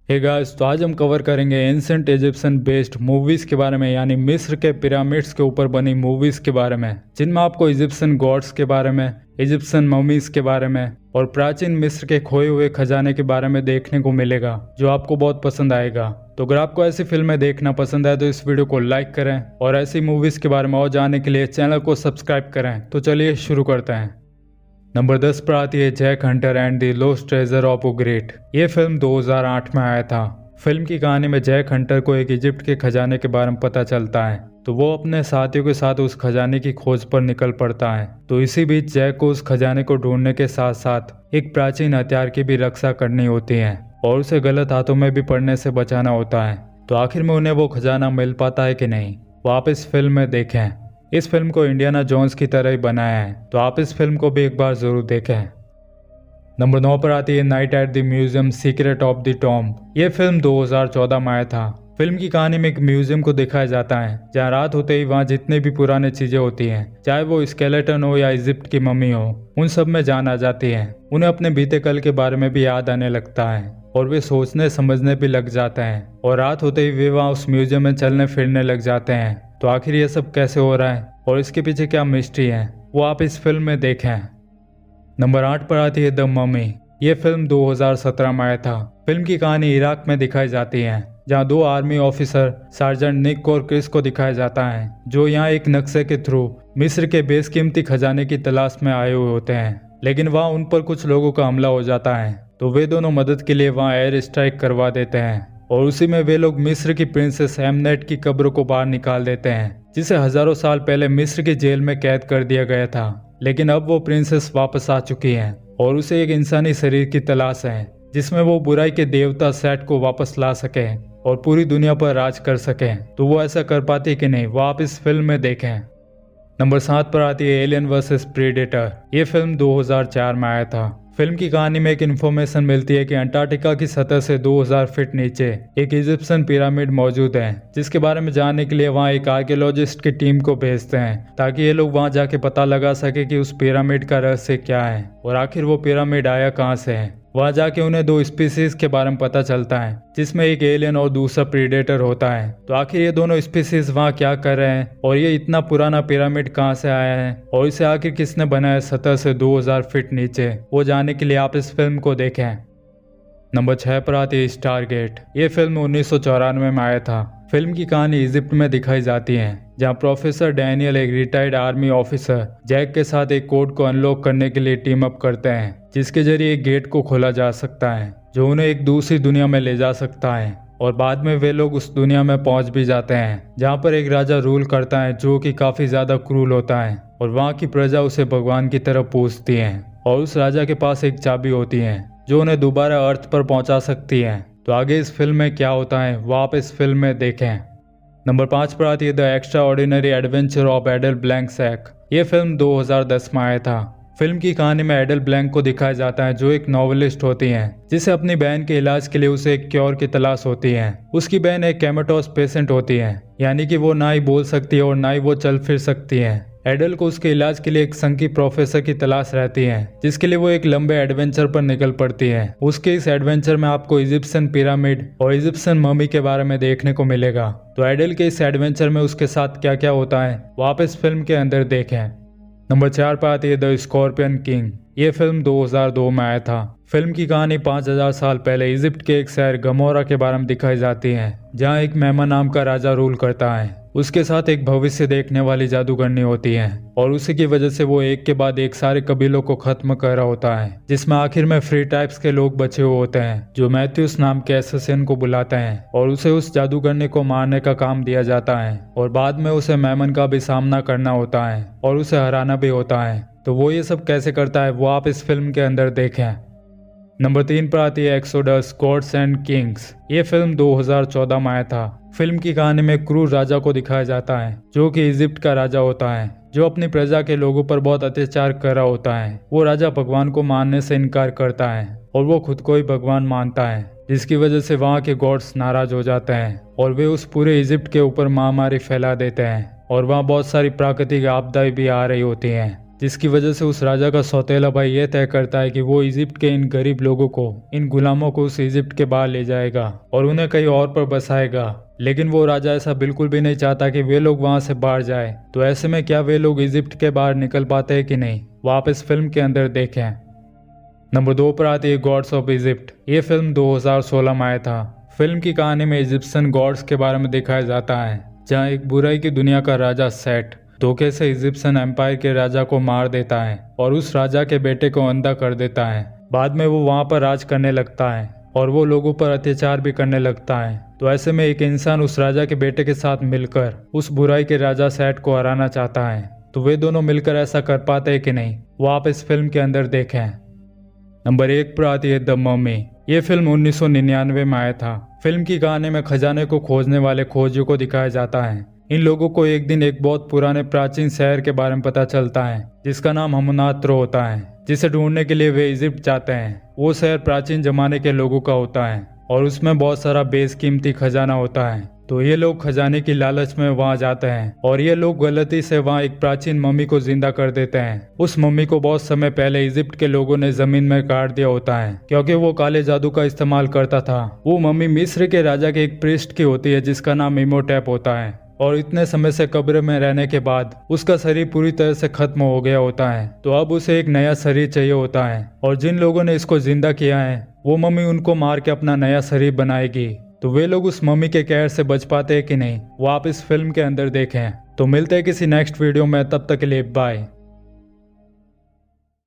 Hey guys, तो आज हम कवर करेंगे एंशिएंट इजिप्शियन बेस्ड मूवीज़ के बारे में, यानी मिस्र के पिरामिड्स के ऊपर बनी मूवीज़ के बारे में, जिनमें आपको इजिप्शियन गॉड्स के बारे में, इजिप्शियन ममीज़ के बारे में और प्राचीन मिस्र के खोए हुए खजाने के बारे में देखने को मिलेगा, जो आपको बहुत पसंद आएगा। तो अगर आपको ऐसी फिल्में देखना पसंद है तो इस वीडियो को लाइक करें और ऐसी मूवीज़ के बारे में और जानने के लिए चैनल को सब्सक्राइब करें। तो चलिए शुरू करते हैं। नंबर 10 पर आती है Jack Hunter and the lost treasure of Ugarit. ये फिल्म 2008 में आया था। फिल्म की कहानी में जैक हंटर को एक इजिप्ट के खजाने के बारे में पता चलता है, तो वो अपने साथियों के साथ उस खजाने की खोज पर निकल पड़ता है। तो इसी बीच जैक को उस खजाने को ढूंढने के साथ साथ एक प्राचीन हथियार की भी रक्षा करनी होती है और उसे गलत हाथों में भी पड़ने से बचाना होता है। तो आखिर में उन्हें वो खजाना मिल पाता है कि नहीं, वो आप इस फिल्म में देखें। इस फिल्म को इंडियाना जोन्स की तरह ही बनाया है, तो आप इस फिल्म को भी एक बार जरूर देखें। नंबर 9 पर आती है night at the museum secret of the tomb. ये फिल्म 2014 में आया था। फिल्म की कहानी में एक म्यूजियम को दिखाया जाता है, जहाँ रात होते ही वहाँ जितनी भी पुरानी चीजें होती हैं, चाहे वो स्केलेटन हो या इजिप्ट की मम्मी हो, उन सब में जान आ जाती है। उन्हें अपने बीते कल के बारे में भी याद आने लगता है और वे सोचने समझने भी लग जाते हैं, और रात होते ही वे वहाँ उस म्यूजियम में चलने फिरने लग जाते हैं। तो आखिर ये सब कैसे हो रहा है और इसके पीछे क्या मिस्ट्री है, वो आप इस फिल्म में देखें। नंबर 8 पर आती है द ममी। ये फिल्म 2017 में आया था। फिल्म की कहानी इराक में दिखाई जाती है, जहां दो आर्मी ऑफिसर सार्जेंट निक और क्रिस को दिखाया जाता है, जो यहां एक नक्शे के थ्रू मिस्र के बेशकीमती खजाने की तलाश में आए हुए होते हैं। लेकिन वहां उन पर कुछ लोगों का हमला हो जाता है, तो वे दोनों मदद के लिए वहां एयर स्ट्राइक करवा देते हैं और उसी में वे लोग मिस्र की प्रिंसेस एमनेट की कब्र को बाहर निकाल देते हैं, जिसे हजारों साल पहले मिस्र की जेल में कैद कर दिया गया था। लेकिन अब वो प्रिंसेस वापस आ चुकी है और उसे एक इंसानी शरीर की तलाश है, जिसमें वो बुराई के देवता सेट को वापस ला सके और पूरी दुनिया पर राज कर सके। तो वो ऐसा कर पाती कि नहीं, वो आप इस फिल्म में देखें। नंबर 7 पर आती है एलियन वर्सेस प्रेडेटर। ये फिल्म 2004 में आया था। फिल्म की कहानी में एक इन्फॉर्मेशन मिलती है कि अंटार्कटिका की सतह से 2000 फीट नीचे एक इजिप्शियन पिरामिड मौजूद है, जिसके बारे में जानने के लिए वहां एक आर्कियोलॉजिस्ट की टीम को भेजते हैं, ताकि ये लोग वहां जाके पता लगा सके कि उस पिरामिड का रहस्य क्या है और आखिर वो पिरामिड आया कहां से है। वहां जाके उन्हें दो स्पीसीज के बारे में पता चलता है, जिसमें एक एलियन और दूसरा प्रीडेटर होता है। तो आखिर ये दोनों स्पीसीज वहां क्या कर रहे हैं और ये इतना पुराना पिरामिड कहां से आया है और इसे आखिर किसने बनाया सतह से 2000 फीट नीचे, वो जानने के लिए आप इस फिल्म को देखें। नंबर 6 पर आती है स्टारगेट। ये फिल्म 1994 में आया था। फिल्म की कहानी इजिप्ट में दिखाई जाती है, जहां प्रोफेसर डैनियल एक रिटायर्ड आर्मी ऑफिसर जैक के साथ एक कोड को अनलॉक करने के लिए टीम अप करते हैं, जिसके जरिए एक गेट को खोला जा सकता है, जो उन्हें एक दूसरी दुनिया में ले जा सकता है। और बाद में वे लोग उस दुनिया में पहुंच भी जाते हैं, जहां पर एक राजा रूल करता है, जो कि काफी ज्यादा क्रूर होता है, और वहां की प्रजा उसे भगवान की तरफ पूजती है। और उस राजा के पास एक चाबी होती है, जो उन्हें दोबारा अर्थ पर पहुंचा सकती है। तो आगे इस फिल्म में क्या होता है, वो आप इस फिल्म में देखें। नंबर 5 पर आती है the extraordinary adventure of Adele Blanc Sec. ये फिल्म 2010 में आया था। फिल्म की कहानी में एडल ब्लैंक को दिखाया जाता है, जो एक नॉवेलिस्ट होती हैं, जिसे अपनी बहन के इलाज के लिए उसे एक क्योर की तलाश होती है। उसकी बहन एक केमेटोस पेशेंट होती है, यानी कि वो ना ही बोल सकती है और ना ही वो चल फिर सकती है। एडल को उसके इलाज के लिए एक संकी प्रोफेसर की तलाश रहती है, जिसके लिए वो एक लंबे एडवेंचर पर निकल पड़ती है। उसके इस एडवेंचर में आपको इजिप्शियन पिरामिड और इजिप्शियन ममी के बारे में देखने को मिलेगा। तो एडल के इस एडवेंचर में उसके साथ क्या क्या होता है, वो आप इस फिल्म के अंदर देखें। नंबर 4 पर आती है द स्कॉर्पियन किंग। ये फिल्म 2002 में आया था। फिल्म की कहानी 5000 साल पहले इजिप्ट के एक शहर गमोरा के बारे में दिखाई जाती है, जहाँ एक मेमन नाम का राजा रूल करता है। उसके साथ एक भविष्य देखने वाली जादूगरनी होती है और उसी की वजह से वो एक के बाद एक सारे कबीलों को खत्म कर रहा होता है, जिसमें आखिर में फ्री टाइप्स के लोग बचे हुए होते हैं, जो मैथ्यूस नाम के एसेसिन को बुलाते हैं और उसे उस जादूगरनी को मारने का काम दिया जाता है। और बाद में उसे मेमन का भी सामना करना होता है और उसे हराना भी होता है। तो वो ये सब कैसे करता है, वो आप इस फिल्म के अंदर देखें। नंबर 3 पर आती है एक्सोडस गॉड्स एंड किंग्स। ये फिल्म 2014 में आया था। फिल्म की कहानी में क्रूर राजा को दिखाया जाता है, जो कि इजिप्ट का राजा होता है, जो अपनी प्रजा के लोगों पर बहुत अत्याचार कर रहा होता है। वो राजा भगवान को मानने से इनकार करता है और वो खुद को ही भगवान मानता है, जिसकी वजह से वहाँ के गॉड्स नाराज हो जाते हैं और वे उस पूरे इजिप्ट के ऊपर महामारी फैला देते हैं और वहाँ बहुत सारी प्राकृतिक आपदाएं भी आ रही होती हैं। जिसकी वजह से उस राजा का सौतेला भाई यह तय करता है कि वो इजिप्ट के इन गरीब लोगों को, इन गुलामों को उस इजिप्ट के बाहर ले जाएगा और उन्हें कहीं और पर बसाएगा। लेकिन वो राजा ऐसा बिल्कुल भी नहीं चाहता कि वे लोग वहां से बाहर जाए। तो ऐसे में क्या वे लोग इजिप्ट के बाहर निकल पाते हैं कि नहीं, वो आप इस फिल्म के अंदर देखें। नंबर 2 पर आती है गॉड्स ऑफ इजिप्ट। ये फिल्म 2016 में आया था। फिल्म की कहानी में इजिप्शियन गॉड्स के बारे में दिखाया जाता है, जहाँ एक बुराई की दुनिया का राजा सेट धोखे से इजिप्शियन एम्पायर के राजा को मार देता है और उस राजा के बेटे को अंधा कर देता है। बाद में वो वहां पर राज करने लगता है और वो लोगों पर अत्याचार भी करने लगता है। तो ऐसे में एक इंसान उस राजा के बेटे के साथ मिलकर उस बुराई के राजा सेट को हराना चाहता है। तो वे दोनों मिलकर ऐसा कर पाते हैं कि नहीं, वो आप इस फिल्म के अंदर देखें। नंबर 1 पर आती है द मम्मी। ये फिल्म 1999 में आया था। फिल्म की कहानी में खजाने को खोजने वाले खोजियों को दिखाया जाता है। इन लोगों को एक दिन एक बहुत पुराने प्राचीन शहर के बारे में पता चलता है जिसका नाम हमनात्रो होता है, जिसे ढूंढने के लिए वे इजिप्ट जाते हैं। वो शहर प्राचीन जमाने के लोगों का होता है और उसमें बहुत सारा बेशकीमती खजाना होता है। तो ये लोग खजाने की लालच में वहां जाते हैं और ये लोग गलती से वहां एक प्राचीन मम्मी को जिंदा कर देते हैं। उस मम्मी को बहुत समय पहले इजिप्ट के लोगों ने जमीन में काट दिया होता है क्योंकि वो काले जादू का इस्तेमाल करता था। वो मम्मी मिस्र के राजा के एक प्रिस्ट की होती है जिसका नाम इमोटेप होता है और इतने समय से कब्र में रहने के बाद उसका शरीर पूरी तरह से खत्म हो गया होता है। तो अब उसे एक नया शरीर चाहिए होता है और जिन लोगों ने इसको जिंदा किया है वो मम्मी उनको मार के अपना नया शरीर बनाएगी। तो वे लोग उस मम्मी के कहर से बच पाते हैं कि नहीं, वो आप इस फिल्म के अंदर देखें। तो मिलते हैं किसी नेक्स्ट वीडियो में, तब तक के लिए बाय।